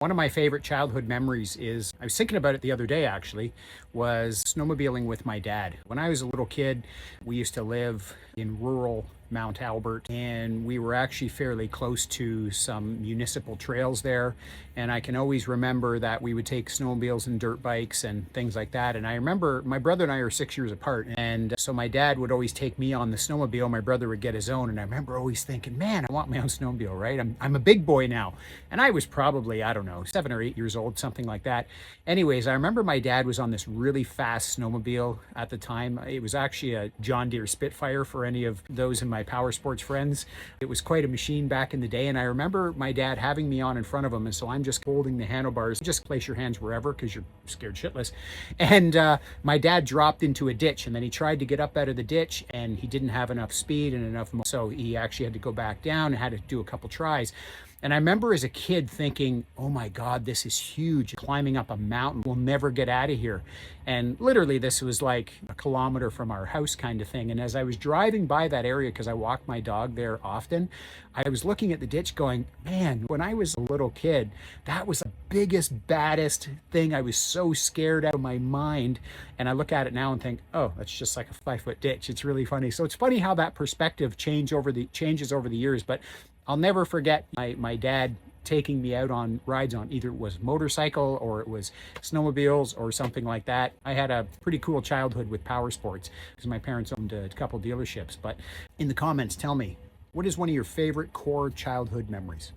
One of my favorite childhood memories is, I was thinking about it the other day actually, was snowmobiling with my dad. When I was a little kid, we used to live in rural Mount Albert, and we were actually fairly close to some municipal trails there. And I can always remember that we would take snowmobiles and dirt bikes and things like that. And I remember my brother and I are 6 years apart. And so my dad would always take me on the snowmobile. My brother would get his own. And I remember always thinking, man, I want my own snowmobile, right? I'm a big boy now. And I was probably, I don't know, 7 or 8 years old, something like that. Anyways, I remember my dad was on this really fast snowmobile at the time. It was actually a John Deere Spitfire for any of those in my power sports friends. It was quite a machine back in the day. And I remember my dad having me on in front of him. And so I'm just holding the handlebars. Just place your hands wherever because you're scared shitless. And my dad dropped into a ditch, and then he tried to get up out of the ditch, and he didn't have enough speed and enough. So he actually had to go back down and had to do a couple tries. And I remember as a kid thinking, oh my God, this is huge. Climbing up a mountain, we'll never get out of here. And literally this was like a kilometer from our house kind of thing. And as I was driving by that area, because I walk my dog there often, I was looking at the ditch going, man, when I was a little kid, that was the biggest, baddest thing. I was so scared out of my mind. And I look at it now and think, oh, that's just like a 5-foot ditch. It's really funny. So it's funny how that perspective changes over the years. But I'll never forget my dad taking me out on rides on either it was motorcycle or it was snowmobiles or something like that. I had a pretty cool childhood with power sports because my parents owned a couple dealerships. But in the comments, tell me, what is one of your favorite core childhood memories?